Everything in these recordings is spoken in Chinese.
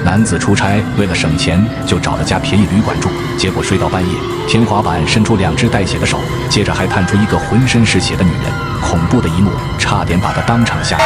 男子出差为了省钱，就找了家便宜旅馆住，结果睡到半夜，天花板伸出2只带血的手，接着还探出一个浑身是血的女人。恐怖的一幕，差点把他当场吓。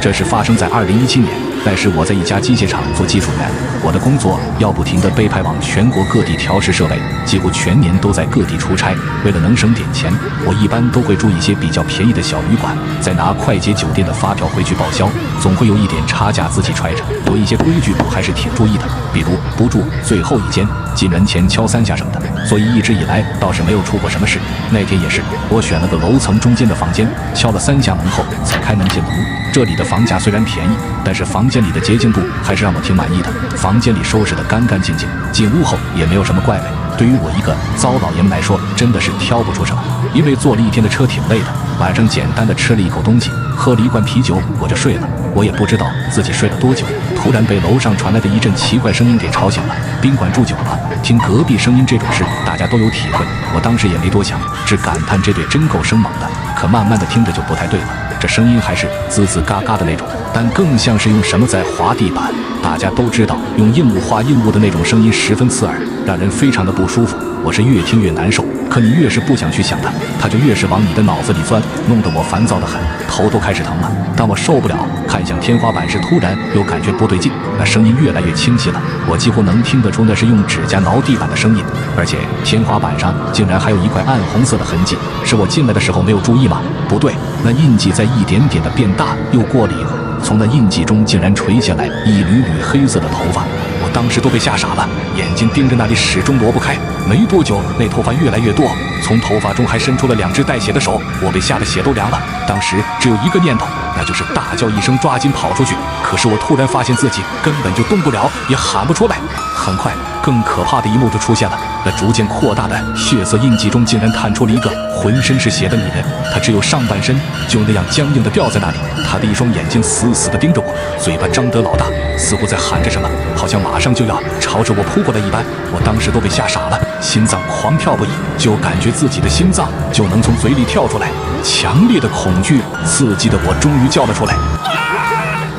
这是发生在2017年，那时我在一家机械厂做技术员，我的工作要不停地被派往全国各地调试设备，几乎全年都在各地出差。为了能省点钱，我一般都会住一些比较便宜的小旅馆，再拿快捷酒店的发票回去报销，总会有一点差价自己揣着。有一些规矩我还是挺注意的，比如不住最后一间，进门前敲3下什么的，所以一直以来倒是没有出过什么事。那天也是，我选了个楼层中间的房间，敲了3下门后才开门进了屋。这里的房价虽然便宜，但是房间里的洁净度还是让我挺满意的。房间里收拾得干干净净，进屋后也没有什么怪味。对于我一个糟老爷们来说，真的是挑不出什么。因为坐了一天的车挺累的，晚上简单的吃了一口东西，喝了一罐啤酒，我就睡了。我也不知道自己睡了多久，突然被楼上传来的一阵奇怪声音给吵醒了。宾馆住久了，听隔壁声音这种事大家都有体会，我当时也没多想，只感叹这对真够生猛的。可慢慢的听着就不太对了，这声音还是滋滋嘎嘎的那种，但更像是用什么在划地板。大家都知道用硬物划硬物的那种声音十分刺耳，让人非常的不舒服。我是越听越难受，可你越是不想去想它就越是往你的脑子里钻，弄得我烦躁的很，头都开始疼了。当我受不了看向天花板时，突然又感觉不对劲，那声音越来越清晰了，我几乎能听得出那是用指甲挠地板的声音，而且天花板上竟然还有一块暗红色的痕迹，是我进来的时候没有注意吗？不对，那印记在一点点的变大。又过了一会儿，从那印记中竟然垂下来一缕缕黑色的头发，我当时都被吓傻了，眼睛盯着那里始终挪不开。没多久，那头发越来越多，从头发中还伸出了2只带血的手，我被吓得血都凉了。当时只有一个念头，那就是大叫一声，抓紧跑出去。可是我突然发现自己根本就动不了，也喊不出来。很快，更可怕的一幕就出现了，那逐渐扩大的血色印记中竟然探出了一个浑身是血的女人，她只有上半身就那样僵硬地吊在那里，她的一双眼睛死死地盯着我，嘴巴张得老大，似乎在喊着什么，好像马上就要朝着我扑过来一般。我当时都被吓傻了，心脏狂跳不已，就感觉自己的心脏就能从嘴里跳出来，强烈的恐惧刺激的我终于叫了出来。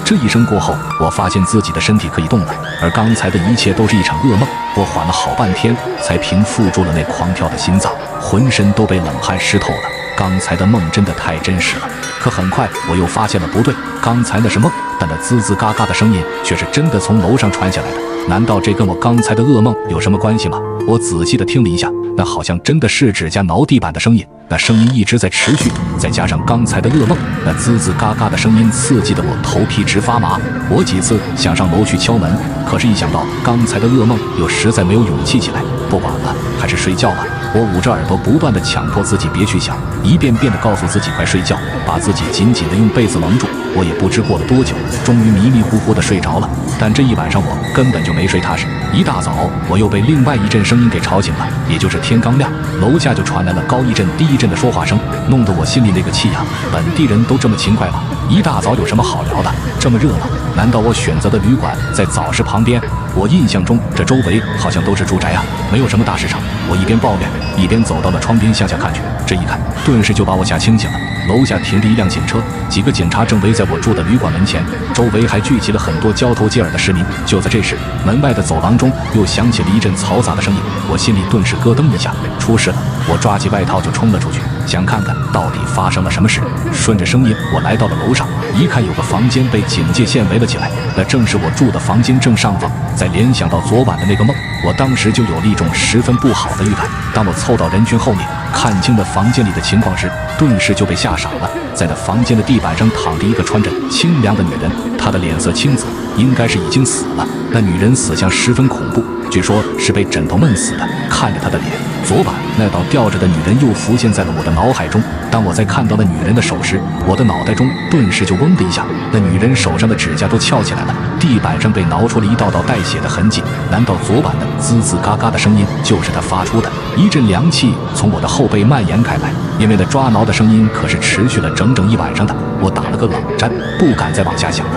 这一声过后，我发现自己的身体可以动了，而刚才的一切都是一场噩梦。我缓了好半天才平复住了那狂跳的心脏，浑身都被冷汗湿透了。刚才的梦真的太真实了，可很快我又发现了不对，刚才那是梦，但那滋滋嘎嘎的声音却是真的从楼上传下来的。难道这跟我刚才的噩梦有什么关系吗？我仔细地听了一下，那好像真的是指甲挠地板的声音，那声音一直在持续，再加上刚才的噩梦，那滋滋嘎嘎的声音刺激得我头皮直发麻。我几次想上楼去敲门，可是一想到刚才的噩梦，又实在没有勇气起来。不管了，还是睡觉吧。我捂着耳朵，不断地强迫自己别去想，一遍遍地告诉自己快睡觉，把自己紧紧地用被子蒙住。我也不知过了多久，终于迷迷糊糊地睡着了。但这一晚上我根本就没睡踏实。一大早，我又被另外一阵声音给吵醒了，也就是天刚亮，楼下就传来了高一阵低一阵的说话声，弄得我心里那个气呀！本地人都这么勤快吗？一大早有什么好聊的？这么热闹，难道我选择的旅馆在早市旁边？我印象中这周围好像都是住宅啊，没有什么大市场。我一边抱怨，一边走到了窗边向下看去，这一看顿时就把我吓清醒了。楼下停着一辆警车，几个警察正围在我住的旅馆门前，周围还聚集了很多交头接耳的市民。就在这时，门外的走廊中又响起了一阵嘈杂的声音，我心里顿时咯噔一下，出事了！我抓起外套就冲了出去，想看看到底发生了什么事。顺着声音，我来到了楼上，一看有个房间被警戒线围了起来，那正是我住的房间正上方。再联想到昨晚的那个梦，我当时就有了一种十分不好的预感。当我凑到人群后面，看清了房间里的情况时，顿时就被吓傻了。在那房间的地板上躺着一个穿着清凉的女人，她的脸色青紫，应该是已经死了。那女人死相十分恐怖，据说是被枕头闷死的。看着她的脸，昨晚那道吊着的女人又浮现在了我的脑海中。当我在看到那女人的手时，我的脑袋中顿时就嗡的一下，那女人手上的指甲都翘起来了，地板上被挠出了一道道带血的痕迹。难道昨晚的滋滋嘎嘎的声音就是她发出的？一阵凉气从我的后背蔓延开来，因为那抓挠的声音可是持续了整整一晚上的。我打了个冷战，不敢再往下想了。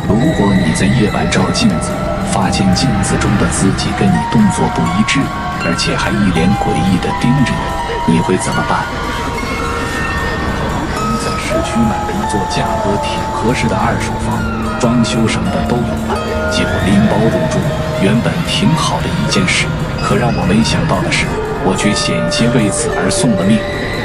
如果你在夜晚照镜子，发现镜子中的自己跟你动作不一致，而且还一脸诡异地盯着你，你会怎么办？在失去区买了一座价格挺合适的二手房，装修什么的都有了，几乎拎包入住。原本挺好的一件事，可让我没想到的是，我却险些为此而送了命。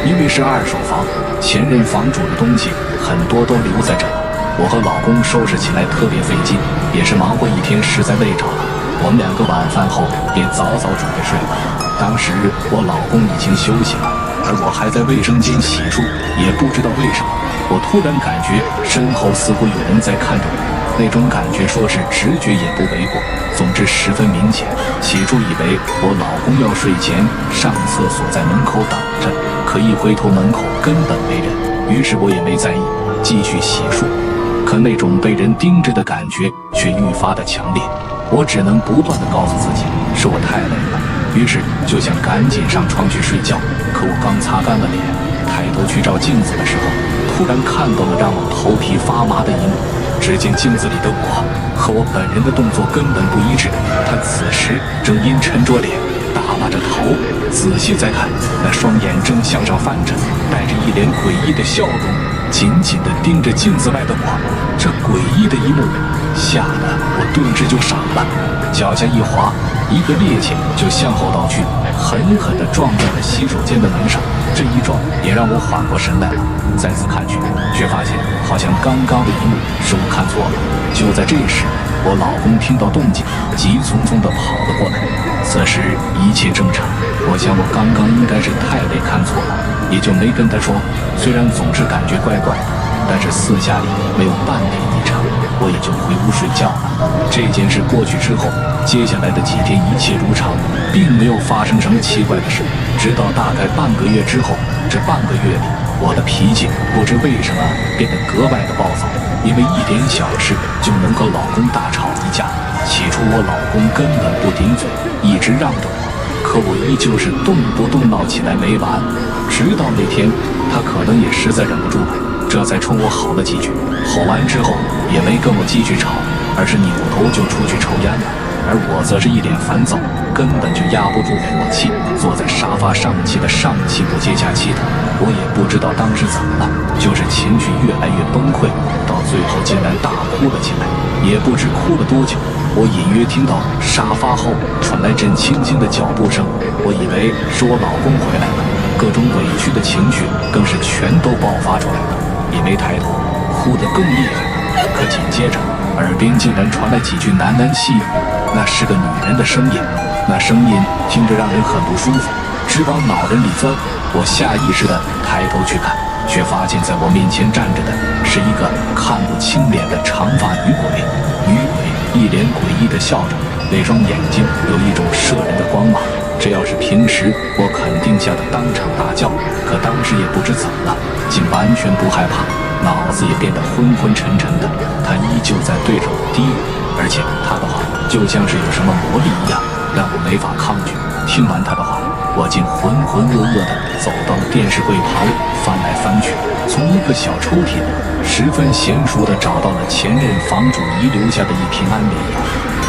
因为是二手房，前任房主的东西很多都留在这了，我和老公收拾起来特别费劲，也是忙活一天，实在累着了。我们两个晚饭后便早早准备睡了。当时我老公已经休息了，而我还在卫生间洗漱，也不知道为什么，我突然感觉身后似乎有人在看着我，那种感觉说是直觉也不为过，总之十分明显。起初以为我老公要睡前上厕所在门口等着，可一回头门口根本没人，于是我也没在意，继续洗漱。可那种被人盯着的感觉却愈发的强烈，我只能不断地告诉自己是我太累了，于是就想赶紧上床去睡觉。可我刚擦干了脸，抬头去照镜子的时候，突然看到了让我头皮发麻的一幕。只见镜子里的我和我本人的动作根本不一致，他此时正阴沉着脸，耷拉着头，仔细再看，那双眼正向上翻着，带着一脸诡异的笑容，紧紧地盯着镜子外的我。这诡异的一幕吓得我顿时就傻了，脚下一滑，一个趔趄就向后倒去，狠狠地撞在了洗手间的门上。这一撞也让我缓过神来了，再次看去，却发现好像刚刚的一幕是我看错了。就在这时，我老公听到动静，急匆匆地跑了过来。此时一切正常，我想我刚刚应该是太累看错了，也就没跟他说。虽然总是感觉怪怪的，但是四下里没有半点异常，我也就回屋睡觉了。这件事过去之后，接下来的几天一切如常，并没有发生什么奇怪的事。直到大概半个月之后，这半个月里，我的脾气不知为什么变得格外的暴躁，因为一点小事就能和老公大吵一架。起初我老公根本不顶嘴，一直让着我，可我依旧是动不动闹起来没完。直到那天，他可能也实在忍不住了，这才冲我吼了几句。吼完之后也没跟我继续吵，而是扭头就出去抽烟了。而我则是一脸烦躁，根本就压不住火气，坐在沙发上气的上气不接下气的。我也不知道当时怎么了，就是情绪越来越崩溃，到最后竟然大哭了起来。也不知哭了多久，我隐约听到沙发后传来阵轻轻的脚步声，我以为是我老公回来了，各种委屈的情绪更是全都爆发出来了，也没抬头，哭得更厉害了。可紧接着耳边竟然传来几句喃喃细语，那是个女人的声音，那声音听着让人很不舒服，直往脑仁里钻。我下意识地抬头去看，却发现在我面前站着的是一个看不清脸的长发女鬼。女鬼一脸诡异地笑着，那双眼睛有一种摄人的光芒。这要是平时，我肯定吓得当场大叫，可当时也不知怎么了，竟完全不害怕，脑子也变得昏昏沉沉的。他依旧在对着我低语，而且他的话就像是有什么魔力一样，让我没法抗拒。听完他的话，我竟浑浑噩噩地走到了电视柜旁，翻来翻去，从一个小抽屉里十分娴熟地找到了前任房主遗留下的一瓶安眠药。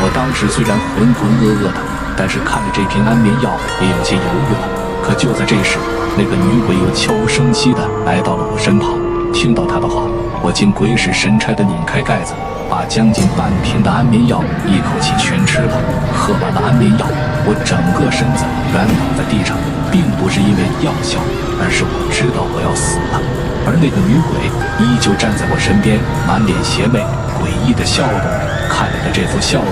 我当时虽然浑浑噩噩的，但是看着这瓶安眠药也有些犹豫了。可就在这时，那个女鬼又悄无声息地来到了我身旁。听到她的话，我竟鬼使神差地拧开盖子，把将近半瓶的安眠药一口气全吃了。喝完了安眠药，我整个身子软倒在地上，并不是因为药效，而是我知道我要死了。而那个女鬼依旧站在我身边，满脸邪魅诡异的笑容。看着这副笑容，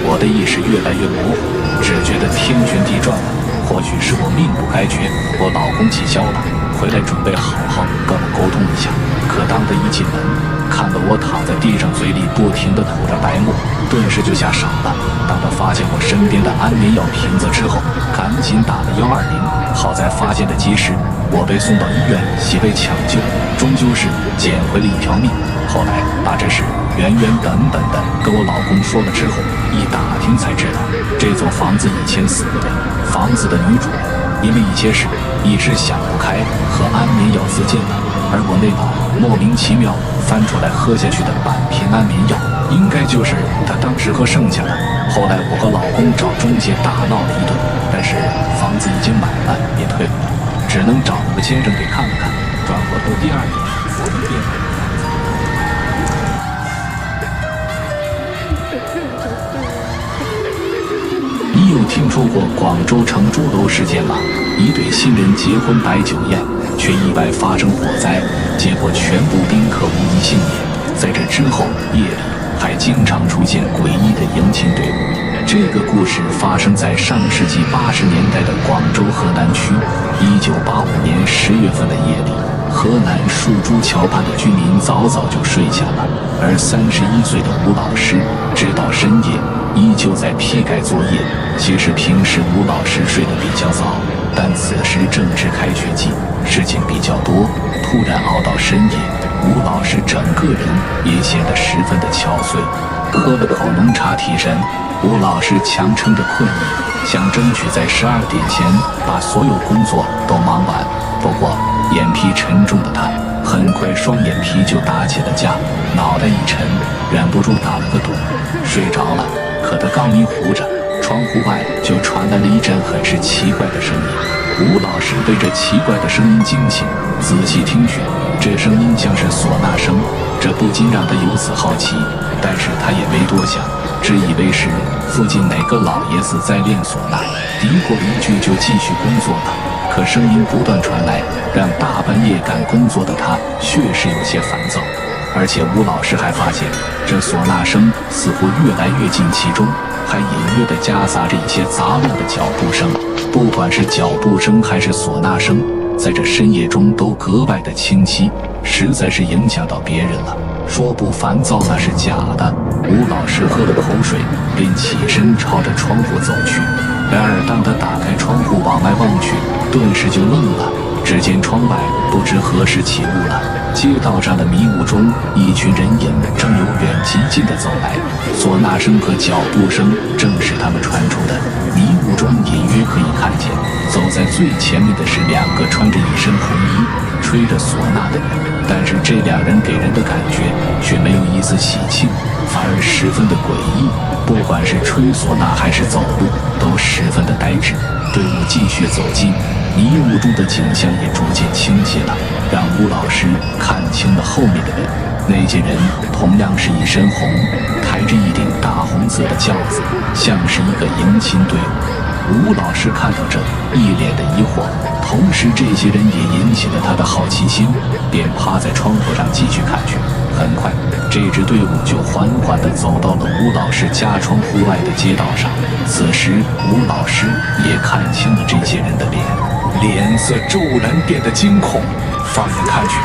我的意识越来越模糊，只觉得天旋地转的。或许是我命不该绝，我老公气消了，回来准备好好跟我沟通一下。可当他一进门，看到我躺在地上，嘴里不停地吐着白沫，顿时就吓傻了。当他发现我身边的安眠药瓶子之后，赶紧打了120。好在发现的及时，我被送到医院喜被抢救，终究是捡回了一条命。后来把这事原本的跟我老公说了之后，一打听才知道，这座房子以前死了人，房子的女主人因为一些事一时想不开，和安眠药自尽了。而我那把莫名其妙翻出来喝下去的半瓶安眠药，应该就是她当时喝剩下的。后来我和老公找中介大闹了一顿，但是房子已经买了，也退不了，只能找了个先生给看了看。转过头第2年，活的变态你有听说过广州城钟楼事件吗？一对新人结婚摆酒宴，却意外发生火灾，结果全部宾客无一幸免。在这之后，夜里还经常出现诡异的迎亲队伍。这个故事发生在上世纪80年代的广州河南区。1985年10月份的夜里，河南树珠桥畔的居民早早就睡下了，而31岁的吴老师直到深夜依旧在批改作业。其实平时吴老师睡得比较早，但此时正值开学季，事情比较多，突然熬到深夜，吴老师整个人也显得十分的憔悴。喝了口浓茶提神，吴老师强撑着困意，想争取在12点前把所有工作都忙完。不过眼皮沉重的他很快双眼皮就打起了架，脑袋一沉，忍不住打了个盹，睡着了。可他刚迷糊着，窗户外就传来了一阵很是奇怪的声音。吴老师被这奇怪的声音惊醒，仔细听去，这声音像是唢呐声，这不禁让他由此好奇，但是他也没多想，只以为是附近哪个老爷子在练唢呐，嘀咕了一句就继续工作了。可声音不断传来，让大半夜赶工作的他确实有些烦躁。而且吴老师还发现，这唢呐声似乎越来越近，其中还隐约地夹杂着一些杂乱的脚步声。不管是脚步声还是唢呐声，在这深夜中都格外的清晰，实在是影响到别人了。说不烦躁那是假的。吴老师喝了口水，便起身朝着窗户走去。然而当他打开窗户往外望去，顿时就愣了。只见窗外不知何时起雾了，街道上的迷雾中，一群人影正由远及近的走来，唢呐声和脚步声正是他们传出的。迷雾中隐约可以看见，走在最前面的是2个穿着一身红衣、吹着唢呐的人，但是这2人给人的感觉却没有一丝喜庆，反而十分的诡异。不管是吹唢呐还是走路，都十分的呆滞。队伍继续走近，迷雾中的景象也逐渐清晰了，让吴老师看清了后面的人。那些人同样是一身红，抬着一顶大红色的轿子，像是一个迎亲队伍。吴老师看到这，一脸的疑惑，同时这些人也引起了他的好奇心，便趴在窗户上继续看去。很快，这支队伍就缓缓地走到了吴老师家窗户外的街道上。此时吴老师也看清了这些人的脸色骤然变得惊恐。放眼看去，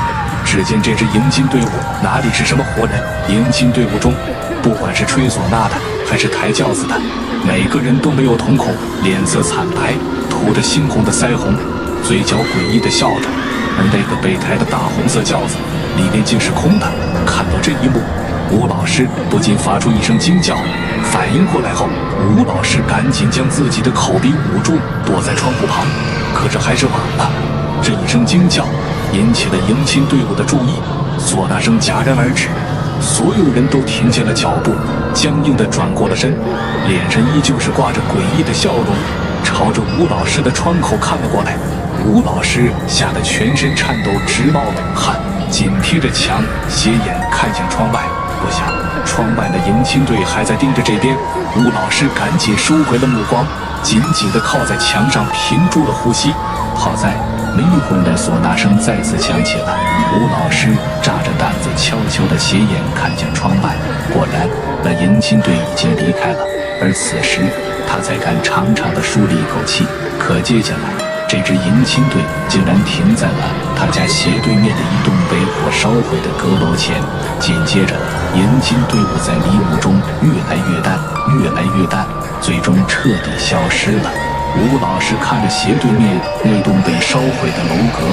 只见这支迎亲队伍哪里是什么活人？迎亲队伍中，不管是吹唢呐的还是抬轿子的，每个人都没有瞳孔，脸色惨白，涂着猩红的腮红，嘴角诡异地笑着。而那个被抬的大红色轿子里面竟是空的。看到这一幕，吴老师不禁发出一声惊叫。反应过来后，吴老师赶紧将自己的口鼻捂住，躲在窗户旁。可这还是晚了。这一声惊叫引起了迎亲队伍的注意，唢呐声戛然而止，所有人都停下了脚步，僵硬地转过了身，脸上依旧是挂着诡异的笑容，朝着吴老师的窗口看了过来。吴老师吓得全身颤抖，直冒冷汗，紧贴着墙，斜眼看向窗外。不想窗外的迎亲队还在盯着这边，吴老师赶紧收回了目光，紧紧地靠在墙上，屏住了呼吸。好在没一会儿的唢呐声再次响起了，吴老师扎着胆子悄悄地斜眼看向窗外，果然那迎亲队已经离开了。而此时他才敢长长地舒了一口气。可接下来这支迎亲队竟然停在了他家斜对面的一栋被火烧毁的阁楼前。紧接着，迎亲队伍在迷雾中越来越淡，越来越淡，最终彻底消失了。吴老师看着斜对面那栋被烧毁的楼阁，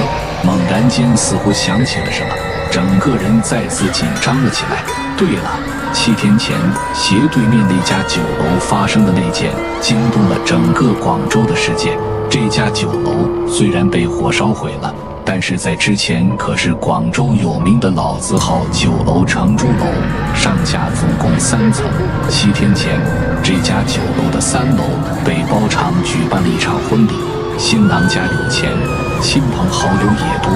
猛然间似乎想起了什么，整个人再次紧张了起来。对了，7天前斜对面那家酒楼发生的那件惊动了整个广州的事件。这家酒楼虽然被火烧毁了，但是在之前可是广州有名的老字号酒楼承珠楼，上下总共3层。7天前，这家酒楼的3楼被包场举办了一场婚礼，新郎家有钱，亲朋好友也多，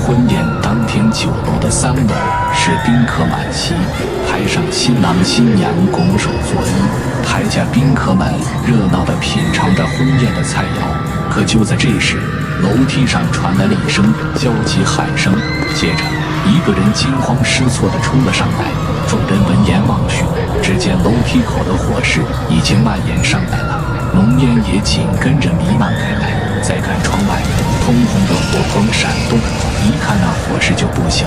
婚宴当天酒楼的3楼是宾客满席，台上新郎新娘拱手作揖，台下宾客们热闹地品尝着婚宴的菜肴。可就在这时，楼梯上传来了一声焦急喊声，接着一个人惊慌失措地冲了上来。众人闻言望去，只见楼梯口的火势已经蔓延上来了，浓烟也紧跟着弥漫开来。再看窗外，通红的火光闪动，一看那火势就不小。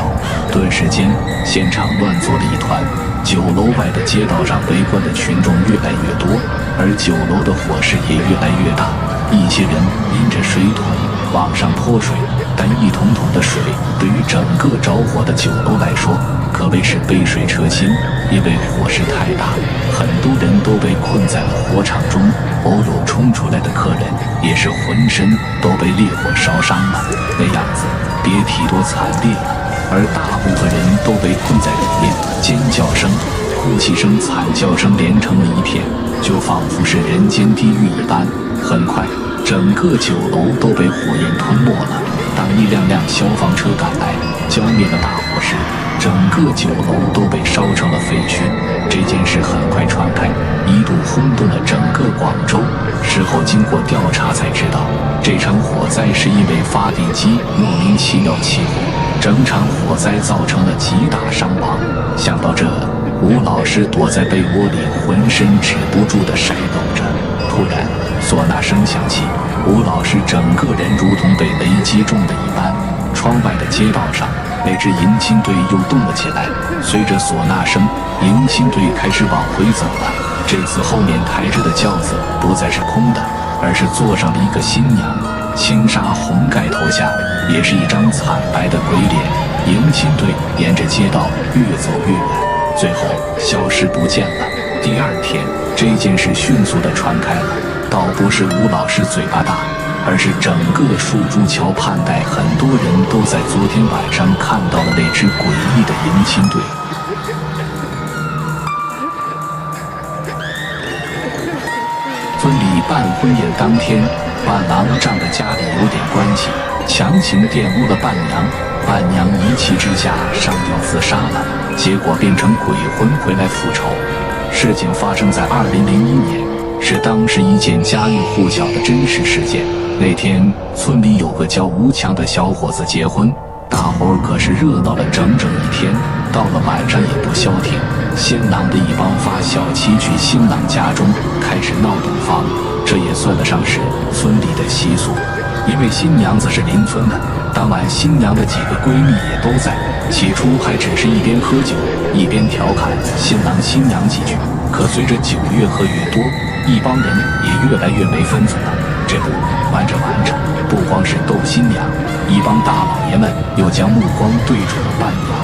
顿时间，现场乱作了一团。酒楼外的街道上围观的群众越来越多，而酒楼的火势也越来越大。一些人拎着水桶往上泼水，但一桶桶的水对于整个着火的酒楼来说可谓是杯水车薪，因为火势太大，很多人都被困在了火场中。偶有冲出来的客人也是浑身都被烈火烧伤了，那样子别提多惨烈了。而大部分人都被困在里面，尖叫声、哭泣声、惨叫声连成了一片，就仿佛是人间地狱一般。很快，整个酒楼都被火焰吞没了。当一辆辆消防车赶来，浇灭了大火时，整个酒楼都被烧成了废墟。这件事很快传开，一度轰动了整个广州。事后经过调查才知道，这场火灾是因为发电机莫名其妙起火，整场火灾造成了极大伤亡。想到这，吴老师躲在被窝里，浑身止不住地晒抖着。突然，唢呐声响起，吴老师整个人如同被雷击中的一般。窗外的街道上，那支迎亲队又动了起来。随着唢呐声，迎亲队开始往回走了。这次后面抬着的轿子不再是空的，而是坐上了一个新娘，轻纱红盖头下也是一张惨白的鬼脸。迎亲队沿着街道越走越远，最后消失不见了。第二天，这件事迅速地传开了，倒不是吴老师嘴巴大，而是整个树珠桥畔带很多人都在昨天晚上看到了那支诡异的迎亲队。村里办婚宴当天，伴郎仗着家里有点关系，强行玷污了伴娘。伴娘一气之下上吊自杀了，结果变成鬼魂回来复仇。事情发生在2001年，是当时一件家喻户晓的真实事件。那天村里有个叫吴强的小伙子结婚，大伙儿可是热闹了整整一天。到了晚上也不消停，新郎的一帮发小齐去新郎家中开始闹洞房，这也算得上是村里的习俗。因为新娘子是邻村的，当晚新娘的几个闺蜜也都在。起初还只是一边喝酒一边调侃新郎新娘几句，可随着酒越喝越多，一帮人也越来越没分寸了。这不，玩着玩着，不光是逗新娘，一帮大老爷们又将目光对准了伴娘，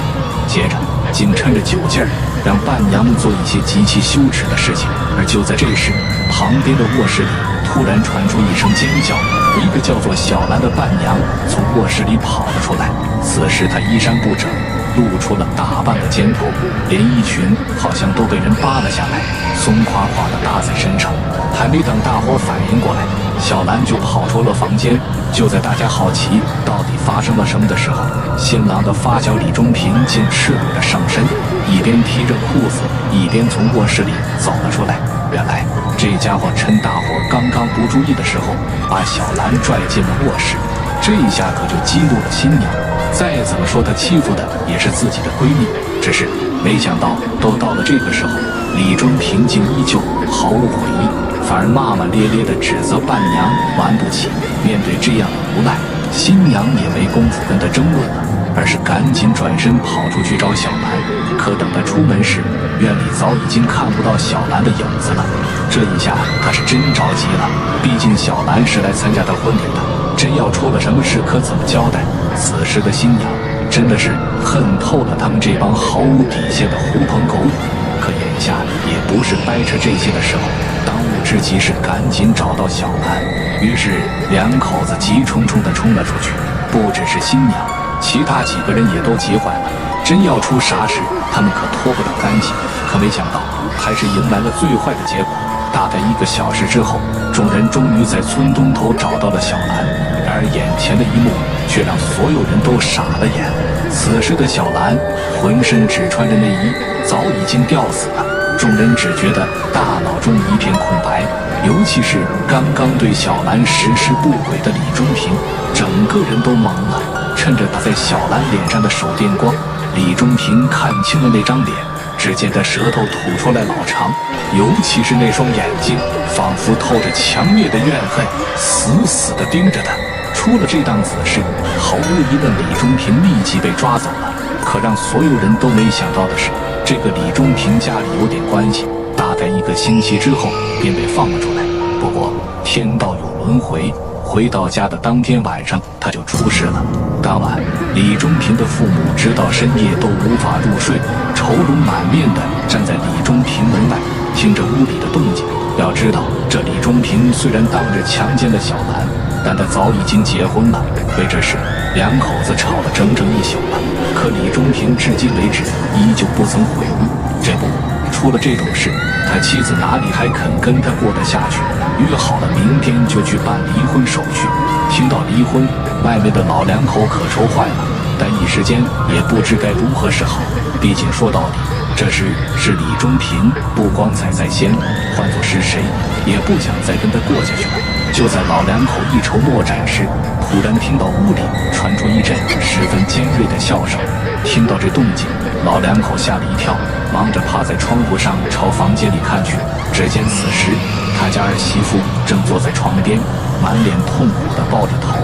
接着竟趁着酒劲儿让伴娘们做一些极其羞耻的事情。而就在这时，旁边的卧室里突然传出一声尖叫，一个叫做小兰的伴娘从卧室里跑了出来。此时她衣衫不整，露出了大半个肩头，连衣裙好像都被人扒了下来，松垮垮的搭在身上。还没等大伙反应过来，小兰就跑出了房间。就在大家好奇到底发生了什么的时候，新郎的发小李忠平竟赤裸着上身，一边提着裤子一边从卧室里走了出来。原来这家伙趁大伙刚刚不注意的时候，把小兰拽进了卧室。这一下可就激怒了新娘，再怎么说她欺负的也是自己的闺蜜，只是没想到都到了这个时候，李忠平静依旧，毫无悔意，反而骂骂咧咧地指责伴娘玩不起。面对这样的无赖，新娘也没工夫跟他争论了，而是赶紧转身跑出去找小兰。可等他出门时，院里早已经看不到小兰的影子了。这一下他是真着急了，毕竟小兰是来参加他婚礼的，真要出了什么事可怎么交代？此时的新娘真的是恨透了他们这帮毫无底线的狐朋狗友。可眼下也不是掰扯这些的时候，当务之急是赶紧找到小兰。于是两口子急冲冲地冲了出去，不只是新娘，其他几个人也都急坏了。真要出啥事，他们可脱不了干系。可没想到，还是迎来了最坏的结果。大概1个小时之后，众人终于在村东头找到了小兰。然而眼前的一幕却却让所有人都傻了眼。此时的小兰浑身只穿着内衣，早已经吊死了。众人只觉得大脑中一片空白，尤其是刚刚对小兰实施不轨的李中平，整个人都懵了。趁着打在小兰脸上的手电光，李中平看清了那张脸，只见他舌头吐出来老长，尤其是那双眼睛，仿佛透着强烈的怨恨，死死地盯着他。出了这档子事，毫无疑问，李中平立即被抓走了。可让所有人都没想到的是，这个李中平家里有点关系，大概1个星期之后便被放了出来。不过天道有轮回，回到家的当天晚上他就出事了。当晚，李中平的父母直到深夜都无法入睡，愁容满面地站在李中平门外，听着屋里的动静。要知道，这李中平虽然当着强奸了小兰，但他早已经结婚了。为这事，两口子吵了整整1宿了。可李中平至今为止依旧不曾悔悟。这不，出了这种事，他妻子哪里还肯跟他过得下去？约好了明天就去办离婚手续。听到离婚，外面的老两口可愁坏了，但一时间也不知该如何是好。毕竟说到底，这事是李中平不光彩在先，换作是谁也不想再跟他过下去了。就在老两口一筹莫展时，突然听到屋里传出一阵十分尖锐的笑声。听到这动静，老两口吓了一跳，忙着趴在窗户上朝房间里看去。只见此时他家儿媳妇正坐在床边，满脸痛苦地抱着头，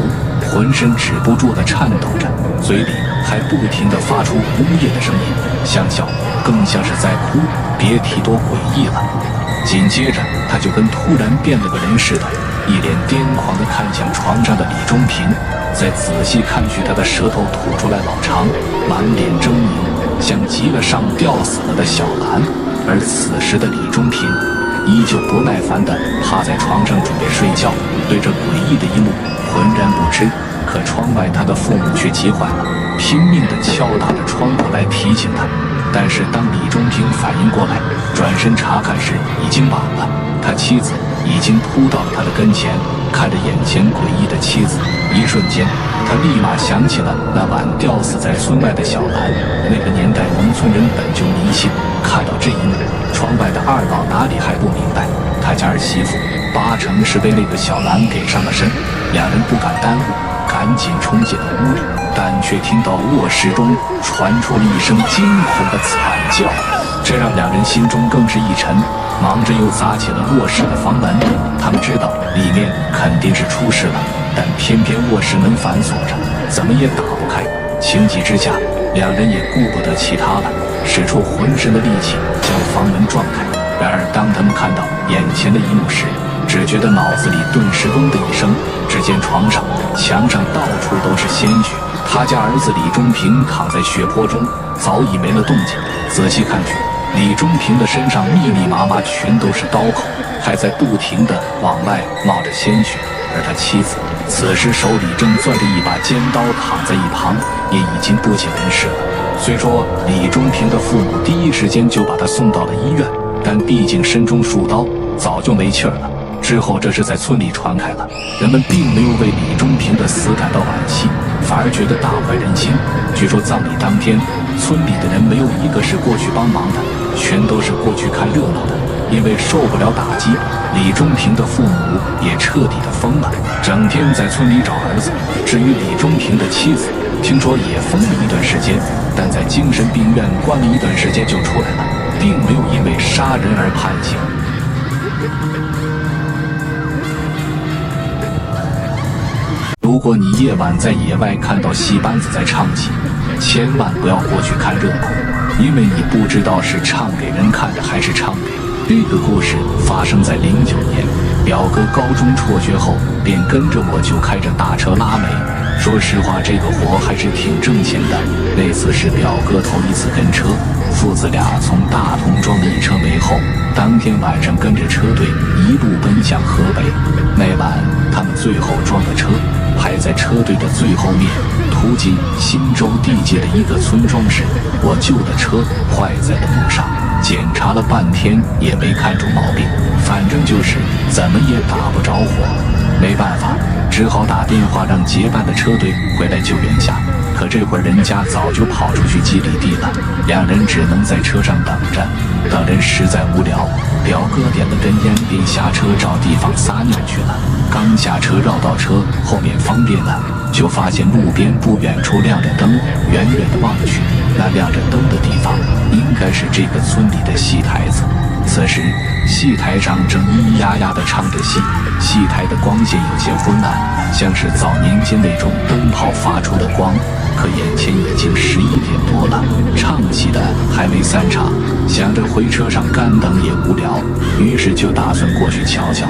浑身止不住地颤抖着，嘴里还不停地发出呜咽的声音，像笑更像是在哭，别提多诡异了。紧接着他就跟突然变了个人似的，一脸癫狂地看向床上的李中平，再仔细看去，他的舌头吐出来老长，满脸狰狞，像极了上吊死了的小兰。而此时的李中平依旧不耐烦地趴在床上准备睡觉，对这诡异的一幕浑然不知。可窗外他的父母却急坏了，拼命地敲打着窗户来提醒他。但是当李中平反应过来，转身查看时已经晚了。他妻子已经扑到了他的跟前，看着眼前诡异的妻子，一瞬间他立马想起了那晚吊死在村外的小兰。那个年代农村人本就迷信，看到这一幕，窗外的二老哪里还不明白，他家儿媳妇8成是被那个小兰给上了身。两人不敢耽误，赶紧冲进了屋里，但却听到卧室中传出了一声惊恐的惨叫，这让两人心中更是一沉，忙着又砸起了卧室的房门。他们知道里面肯定是出事了，但偏偏卧室门反锁着，怎么也打不开。情急之下，两人也顾不得其他了，使出浑身的力气将房门撞开。然而当他们看到眼前的一幕时，只觉得脑子里顿时嗡的一声，只见床上、墙上到处都是鲜血，他家儿子李中平躺在血泊中，早已没了动静。仔细看去，李中平的身上密密麻麻全都是刀口，还在不停地往外冒着鲜血。而他妻子此时手里正攥着一把尖刀，躺在一旁，也已经不省人事了。虽说李中平的父母第一时间就把他送到了医院，但毕竟身中数刀，早就没气儿了。之后这事在村里传开了，人们并没有为李中平的死感到惋惜，反而觉得大快人心。据说葬礼当天，村里的人没有一个是过去帮忙的，全都是过去看热闹的。因为受不了打击，李中平的父母也彻底的疯了，整天在村里找儿子。至于李中平的妻子，听说也疯了一段时间，但在精神病院关了一段时间就出来了，并没有因为杀人而判刑。如果你夜晚在野外看到戏班子在唱戏，千万不要过去看热闹，因为你不知道是唱给人看的还是唱给……这个故事发生在09年，表哥高中辍学后便跟着我就开着大车拉煤。说实话，这个活还是挺挣钱的。那次是表哥头一次跟车，父子俩从大同装了一车煤后，当天晚上跟着车队一路奔向河北。那晚他们最后装的车排在车队的最后面，途经新州地界的一个村庄时，我舅的车坏在了路上，检查了半天也没看出毛病，反正就是怎么也打不着火。没办法，只好打电话让结伴的车队回来救援下。可这会儿人家早就跑出去几里地了，两人只能在车上等着。等人实在无聊，表哥点了根烟，便下车找地方撒尿去了。刚下车绕到车后面方便了，就发现路边不远处亮着灯，远远的望去，那亮着灯的地方应该是这个村里的戏台子。此时戏台上正咿咿呀呀地唱着戏，戏台的光线有些昏暗，像是早年间那种灯泡发出的光。可眼前已经11点多了，唱戏的还没散场，想着回车上干等也无聊，于是就打算过去瞧瞧。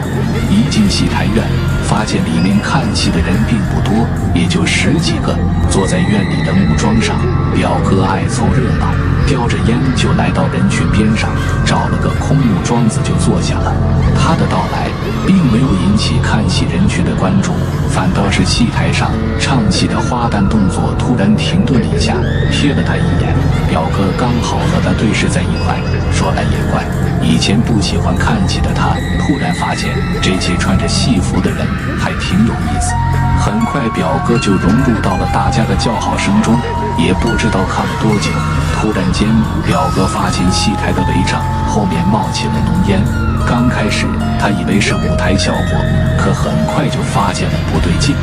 一进戏台院，发现里面看戏的人并不多，也就10几个，坐在院里的木桩上。表哥爱凑热闹，叼着烟就来到人群边上，找了个空木桩子就坐下了。他的到来并没有引起看戏人群的关注，反倒是戏台上唱戏的花旦动作突然停顿了一下，瞥了他一眼。表哥刚好和他对视在一块，说来也怪，以前不喜欢看戏的他，突然发现这些穿着戏服的人还挺有意思。很快表哥就融入到了大家的叫好声中，也不知道看了多久，突然间表哥发现戏台的帷帐后面冒起了浓烟。刚开始他以为是舞台效果，可很快就发现了不对劲，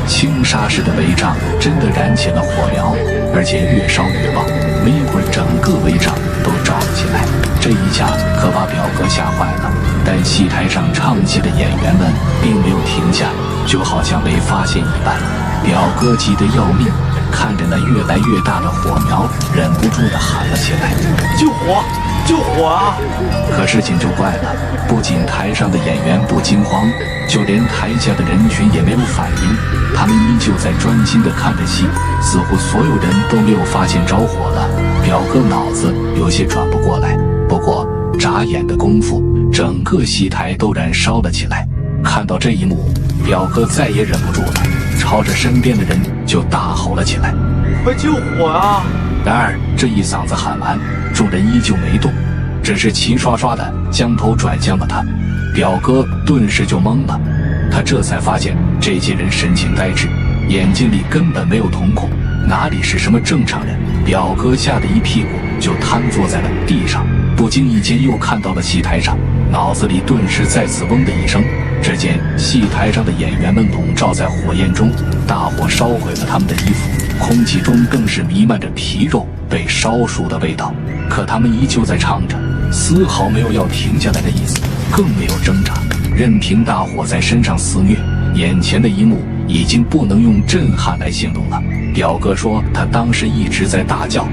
轻纱式的帷帐真的燃起了火苗，而且越烧越旺，没一会儿整个帷帐都着了起来。这一下可把表哥吓坏了，但戏台上唱戏的演员们并没有停下，就好像没发现一般。表哥急得要命，看着那越来越大的火苗，忍不住地喊了起来：救火！救火啊！可事情就怪了，不仅台上的演员不惊慌，就连台下的人群也没有反应，他们依旧在专心地看着戏，似乎所有人都没有发现着火了。表哥脑子有些转不过来，不过眨眼的功夫，整个戏台都燃烧了起来。看到这一幕，表哥再也忍不住了，朝着身边的人就大吼了起来：快救火啊！然而这一嗓子喊完，众人依旧没动，只是齐刷刷地将头转向了他。表哥顿时就懵了，他这才发现这些人神情呆滞，眼睛里根本没有瞳孔，哪里是什么正常人。表哥吓得一屁股就瘫坐在了地上，不经意间又看到了戏台上，脑子里顿时再次嗡的一声。只见戏台上的演员们笼罩在火焰中，大火烧毁了他们的衣服，空气中更是弥漫着皮肉被烧熟的味道。可他们依旧在唱着，丝毫没有要停下来的意思，更没有挣扎，任凭大火在身上肆虐。眼前的一幕已经不能用震撼来形容了。表哥说他当时一直在大叫，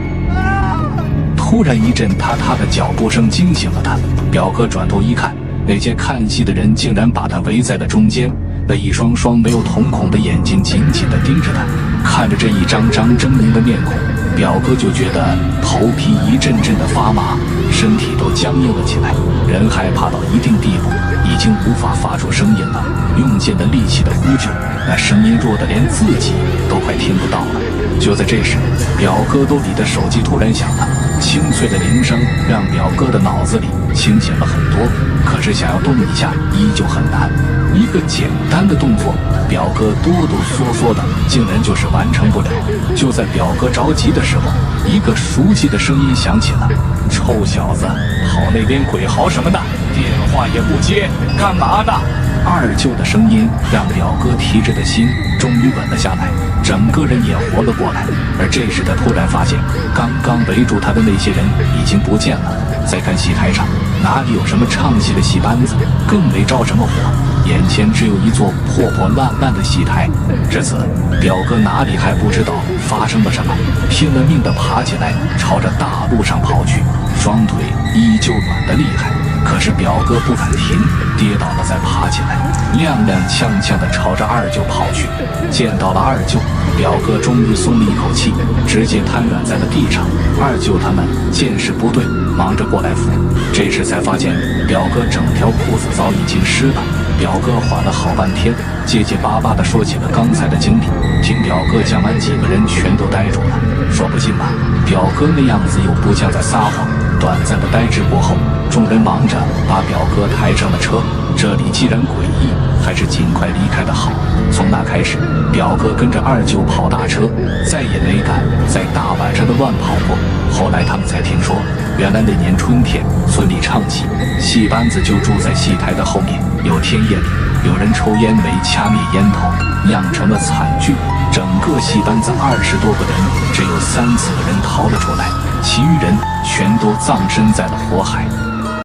突然一阵踏踏的脚步声惊醒了他。表哥转头一看，那些看戏的人竟然把他围在了中间，那一双双没有瞳孔的眼睛紧紧地盯着他。看着这一张张狰狞的面孔，表哥就觉得头皮一阵阵的发麻，身体都僵硬了起来。人害怕到一定地步，已经无法发出声音了，用尽了力气的呼救，那声音弱得连自己都快听不到了。就在这时，表哥兜里的手机突然响了，清脆的铃声让表哥的脑子里清醒了很多，可是想要动一下依旧很难。一个简单的动作，表哥哆哆嗦嗦的竟然就是完成不了。就在表哥着急的时候，一个熟悉的声音响起了：臭小子，跑那边鬼嚎什么呢？电话也不接，干嘛呢？二舅的声音让表哥提着的心终于稳了下来，整个人也活了过来。而这时他突然发现，刚刚围住他的那些人已经不见了。再看戏台上，哪里有什么唱戏的戏班子，更没着什么火，眼前只有一座破破烂烂的戏台。至此，表哥哪里还不知道发生了什么，拼了命地爬起来，朝着大路上跑去，双腿依旧软得厉害。可是表哥不敢停，跌倒了再爬起来，踉踉跄跄地朝着二舅跑去。见到了二舅，表哥终于松了一口气，直接瘫软在了地上。二舅他们见势不对，忙着过来扶。这时才发现表哥整条裤子早已经湿了。表哥缓了好半天，结结巴巴地说起了刚才的经历。听表哥讲完，几个人全都呆住了，说不信吧，表哥那样子又不像在撒谎。短暂的呆滞过后，众人忙着把表哥抬上了车，这里既然诡异，还是尽快离开的好。从那开始，表哥跟着二舅跑大车，再也没敢在大晚上的乱跑过。后来他们才听说，原来那年春天，村里唱戏，戏班子就住在戏台的后面。有天夜里，有人抽烟没掐灭烟头，酿成了惨剧。整个戏班子20多个人，只有3、4个人逃了出来，其余人全都葬身在了火海。